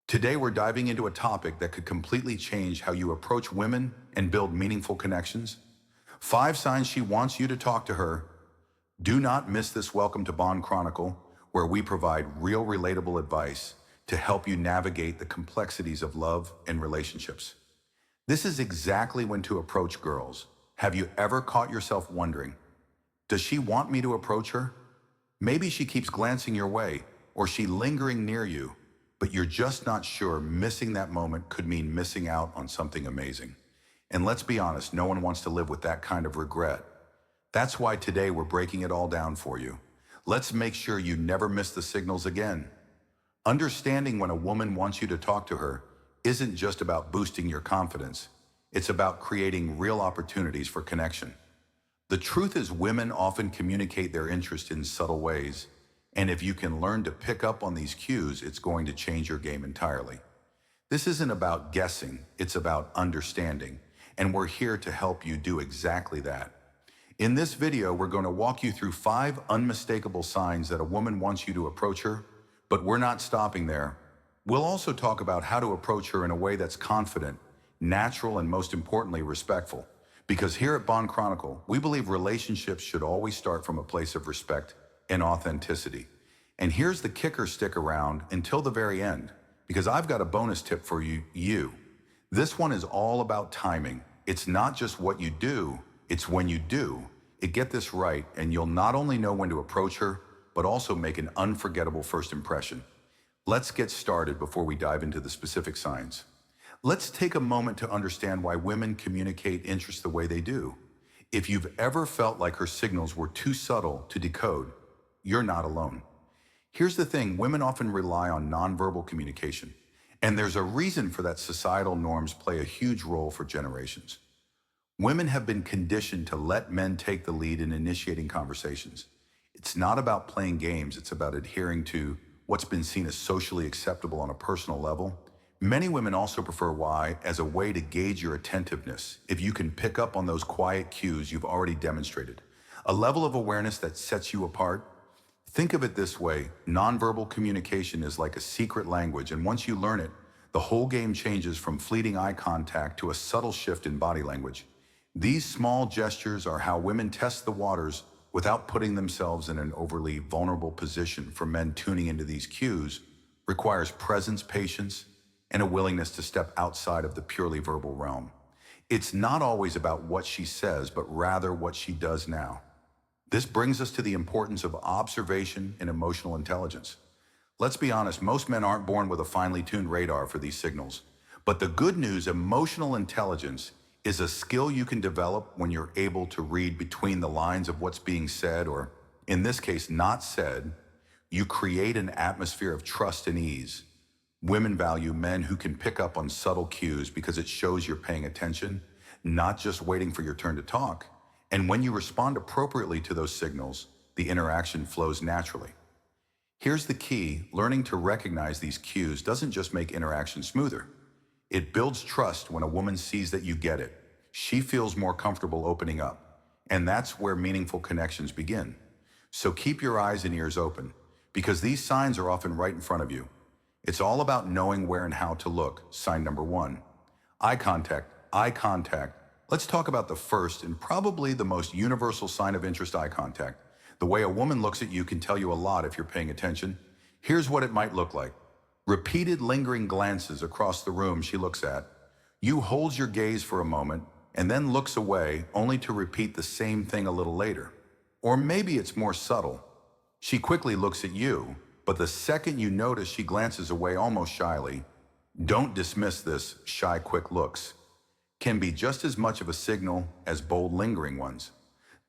Today, we're diving into a topic that could completely change how you approach women and build meaningful connections. 5 signs she wants you to talk to her. Do not miss this Welcome to Bond Chronicle, where we provide real, relatable advice to help you navigate the complexities of love and relationships. This is exactly when to approach girls. Have you ever caught yourself wondering, does she want me to approach her? Maybe she keeps glancing your way, or she lingering near you, but you're just not sure. Missing that moment could mean missing out on something amazing. And let's be honest, no one wants to live with that kind of regret. That's why today we're breaking it all down for you. Let's make sure you never miss the signals again. Understanding when a woman wants you to talk to her isn't just about boosting your confidence. It's about creating real opportunities for connection. The truth is, women often communicate their interest in subtle ways, and if you can learn to pick up on these cues, it's going to change your game entirely. This isn't about guessing, it's about understanding, and we're here to help you do exactly that. In this video, we're going to walk you through 5 unmistakable signs that a woman wants you to approach her, but we're not stopping there. We'll also talk about how to approach her in a way that's confident, natural, and most importantly, respectful. Because here at Bond Chronicle, we believe relationships should always start from a place of respect and authenticity. And here's the kicker: stick around until the very end, because I've got a bonus tip for you. This one is all about timing. It's not just what you do, it's when you do. Get this right, and you'll not only know when to approach her, but also make an unforgettable first impression. Let's get started before we dive into the specific signs. Let's take a moment to understand why women communicate interest the way they do. If you've ever felt like her signals were too subtle to decode, you're not alone. Here's the thing: women often rely on nonverbal communication, and there's a reason for that. Societal norms play a huge role for generations. Women have been conditioned to let men take the lead in initiating conversations. It's not about playing games, it's about adhering to what's been seen as socially acceptable on a personal level. Many women also prefer why as a way to gauge your attentiveness. If you can pick up on those quiet cues, you've already demonstrated a level of awareness that sets you apart. Think of it this way: nonverbal communication is like a secret language, and once you learn it, the whole game changes from fleeting eye contact to a subtle shift in body language. These small gestures are how women test the waters without putting themselves in an overly vulnerable position. For men, tuning into these cues requires presence, patience, and a willingness to step outside of the purely verbal realm. It's not always about what she says, but rather what she does now. This brings us to the importance of observation and emotional intelligence. Let's be honest, most men aren't born with a finely tuned radar for these signals. But the good news: emotional intelligence is a skill you can develop when you're able to read between the lines of what's being said, or in this case, not said. You create an atmosphere of trust and ease. Women value men who can pick up on subtle cues because it shows you're paying attention, not just waiting for your turn to talk. And when you respond appropriately to those signals, the interaction flows naturally. Here's the key: learning to recognize these cues doesn't just make interaction smoother. It builds trust. When a woman sees that you get it, she feels more comfortable opening up. And that's where meaningful connections begin. So keep your eyes and ears open, because these signs are often right in front of you. It's all about knowing where and how to look. Sign number 1: eye contact. Eye contact. Let's talk about the first and probably the most universal sign of interest: eye contact. The way a woman looks at you can tell you a lot if you're paying attention. Here's what it might look like: repeated lingering glances across the room she looks at. You hold your gaze for a moment and then looks away, only to repeat the same thing a little later. Or maybe it's more subtle. She quickly looks at you, but the second you notice she glances away almost shyly. Don't dismiss this. Shy, quick looks can be just as much of a signal as bold, lingering ones.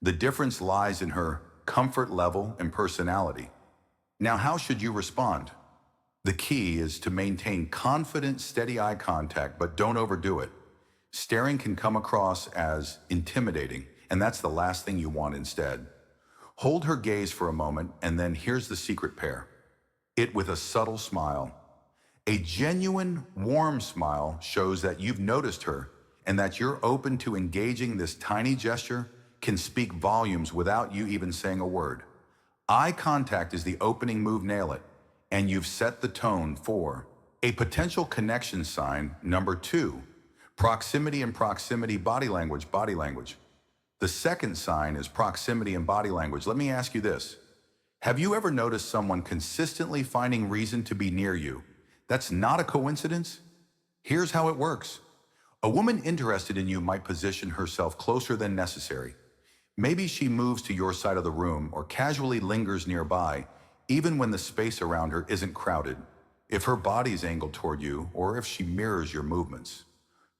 The difference lies in her comfort level and personality. Now, how should you respond? The key is to maintain confident, steady eye contact, but don't overdo it. Staring can come across as intimidating, and that's the last thing you want. Instead, hold her gaze for a moment, and then here's the secret: pair it with a subtle smile. A genuine, warm smile shows that you've noticed her and that you're open to engaging. This tiny gesture can speak volumes without you even saying a word. Eye contact is the opening move. Nail it, and you've set the tone for A potential connection sign, number 2, proximity and proximity body language, body language. The second sign is proximity and body language. Let me ask you this. Have you ever noticed someone consistently finding reason to be near you? That's not a coincidence. Here's how it works. A woman interested in you might position herself closer than necessary. Maybe she moves to your side of the room or casually lingers nearby, even when the space around her isn't crowded. If her body's angled toward you, or if she mirrors your movements,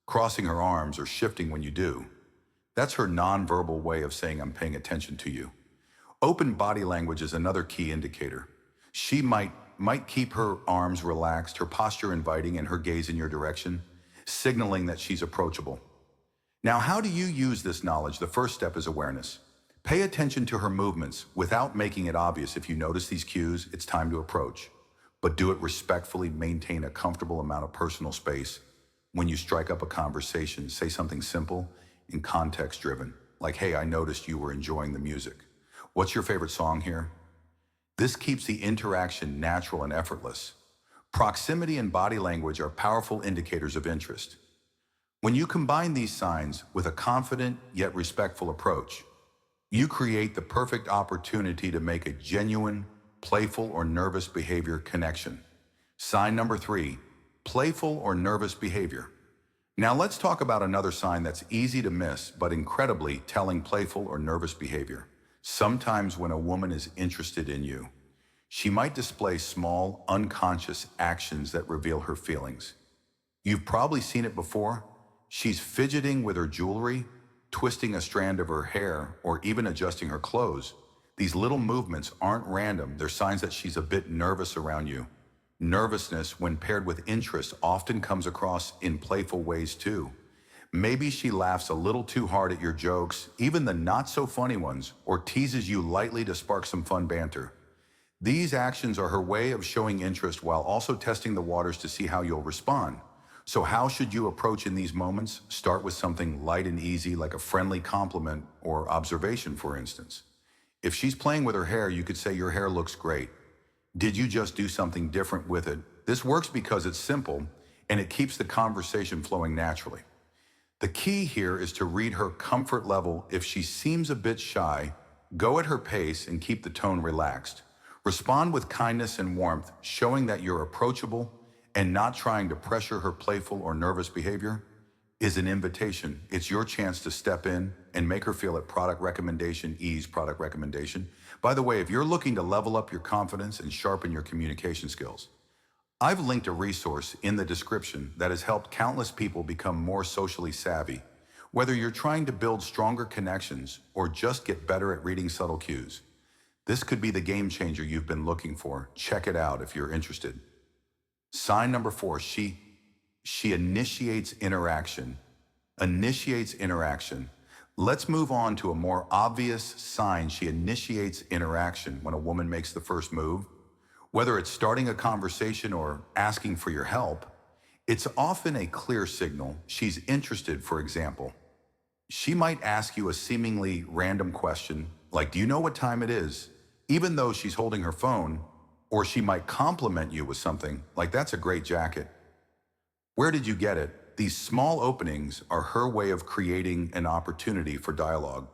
crossing her arms or shifting when you do, that's her nonverbal way of saying I'm paying attention to you. Open body language is another key indicator. She might keep her arms relaxed, her posture inviting, and her gaze in your direction, signaling that she's approachable. Now, how do you use this knowledge? The first step is awareness. Pay attention to her movements without making it obvious. If you notice these cues, it's time to approach. But do it respectfully, maintain a comfortable amount of personal space. When you strike up a conversation, say something simple and context-driven, like, hey, I noticed you were enjoying the music. What's your favorite song here? This keeps the interaction natural and effortless. Proximity and body language are powerful indicators of interest. When you combine these signs with a confident yet respectful approach, you create the perfect opportunity to make a genuine, playful or nervous behavior connection. Sign number 3, playful or nervous behavior. Now let's talk about another sign that's easy to miss but incredibly telling: playful or nervous behavior. Sometimes when a woman is interested in you, she might display small, unconscious actions that reveal her feelings. You've probably seen it before. She's fidgeting with her jewelry, twisting a strand of her hair, or even adjusting her clothes. These little movements aren't random. They're signs that she's a bit nervous around you. Nervousness, when paired with interest, often comes across in playful ways too. Maybe she laughs a little too hard at your jokes, even the not-so-funny ones, or teases you lightly to spark some fun banter. These actions are her way of showing interest while also testing the waters to see how you'll respond. So how should you approach in these moments? Start with something light and easy, like a friendly compliment or observation, for instance. If she's playing with her hair, you could say, your hair looks great. Did you just do something different with it? This works because it's simple and it keeps the conversation flowing naturally. The key here is to read her comfort level. If she seems a bit shy, go at her pace and keep the tone relaxed. Respond with kindness and warmth, showing that you're approachable and not trying to pressure her. Playful or nervous behavior is an invitation. It's your chance to step in and make her feel at product recommendation, ease product recommendation. By the way, if you're looking to level up your confidence and sharpen your communication skills, I've linked a resource in the description that has helped countless people become more socially savvy. Whether you're trying to build stronger connections or just get better at reading subtle cues, this could be the game changer you've been looking for. Check it out if you're interested. Sign number 4, she initiates interaction. Initiates interaction. Let's move on to a more obvious sign. She initiates interaction when a woman makes the first move. Whether it's starting a conversation or asking for your help, it's often a clear signal she's interested. For example, she might ask you a seemingly random question, like, do you know what time it is? Even though she's holding her phone. Or she might compliment you with something, like, that's a great jacket. Where did you get it? These small openings are her way of creating an opportunity for dialogue.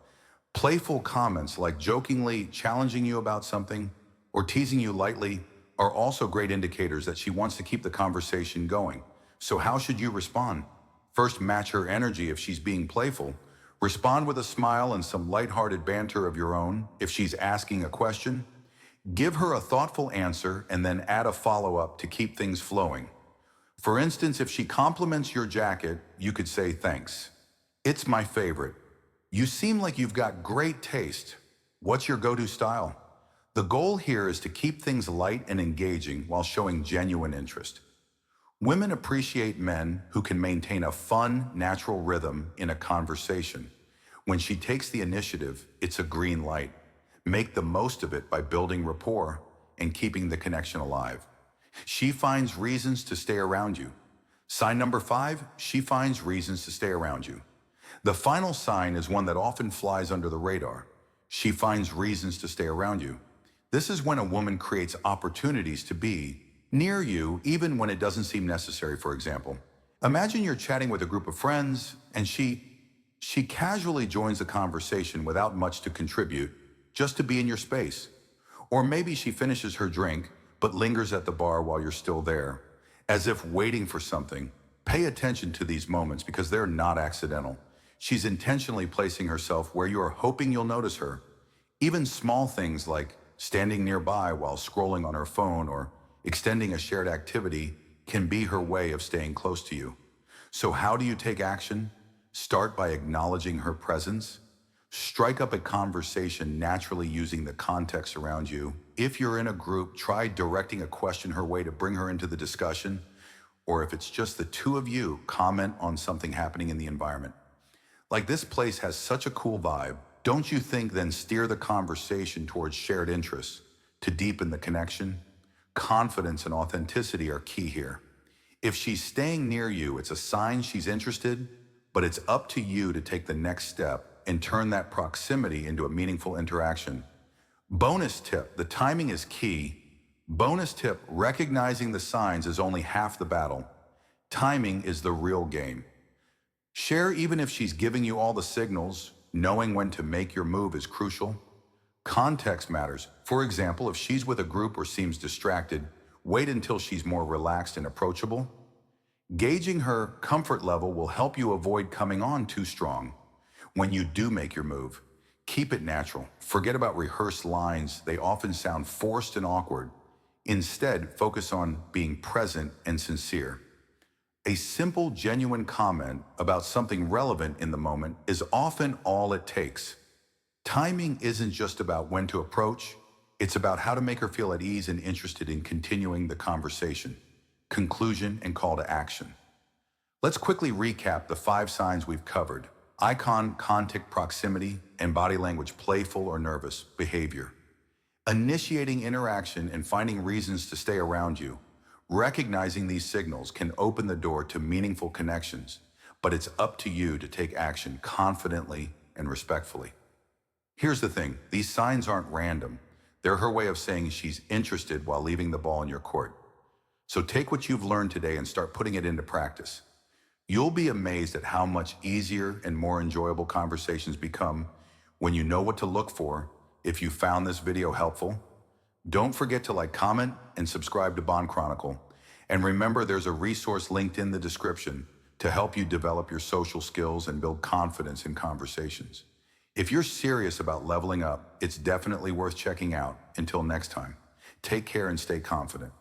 Playful comments, like jokingly challenging you about something or teasing you lightly, are also great indicators that she wants to keep the conversation going. So how should you respond? First, match her energy. If she's being playful, respond with a smile and some lighthearted banter of your own. If she's asking a question, give her a thoughtful answer and then add a follow-up to keep things flowing. For instance, if she compliments your jacket, you could say, thanks. It's my favorite. You seem like you've got great taste. What's your go-to style? The goal here is to keep things light and engaging while showing genuine interest. Women appreciate men who can maintain a fun, natural rhythm in a conversation. When she takes the initiative, it's a green light. Make the most of it by building rapport and keeping the connection alive. She finds reasons to stay around you. Sign number 5, she finds reasons to stay around you. The final sign is one that often flies under the radar. She finds reasons to stay around you. This is when a woman creates opportunities to be, near you, even when it doesn't seem necessary, for example. Imagine you're chatting with a group of friends and she casually joins the conversation without much to contribute, just to be in your space. Or maybe she finishes her drink but lingers at the bar while you're still there, as if waiting for something. Pay attention to these moments because they're not accidental. She's intentionally placing herself where you are hoping you'll notice her. Even small things like standing nearby while scrolling on her phone or extending a shared activity can be her way of staying close to you. So how do you take action? Start by acknowledging her presence. Strike up a conversation naturally using the context around you. If you're in a group, try directing a question her way to bring her into the discussion. Or if it's just the two of you, comment on something happening in the environment. Like, this place has such a cool vibe, don't you think? Then steer the conversation towards shared interests to deepen the connection. Confidence and authenticity are key here. If she's staying near you, it's a sign she's interested, but it's up to you to take the next step and turn that proximity into a meaningful interaction. Bonus tip, the timing is key. Bonus tip, recognizing the signs is only half the battle. Timing is the real game. Share even if she's giving you all the signals. Knowing when to make your move is crucial. Context matters. For example, if she's with a group or seems distracted, wait until she's more relaxed and approachable. Gauging her comfort level will help you avoid coming on too strong. When you do make your move, keep it natural. Forget about rehearsed lines. They often sound forced and awkward. Instead, focus on being present and sincere. A simple, genuine comment about something relevant in the moment is often all it takes. Timing isn't just about when to approach, it's about how to make her feel at ease and interested in continuing the conversation. Conclusion and call to action. Let's quickly recap the 5 signs we've covered. Icon, contact, proximity, and body language, playful or nervous behavior. Initiating interaction and finding reasons to stay around you. Recognizing these signals can open the door to meaningful connections, but it's up to you to take action confidently and respectfully. Here's the thing, these signs aren't random. They're her way of saying she's interested while leaving the ball in your court. So take what you've learned today and start putting it into practice. You'll be amazed at how much easier and more enjoyable conversations become when you know what to look for. If you found this video helpful, don't forget to like, comment, and subscribe to Bond Chronicle. And remember, there's a resource linked in the description to help you develop your social skills and build confidence in conversations. If you're serious about leveling up, it's definitely worth checking out. Until next time, take care and stay confident.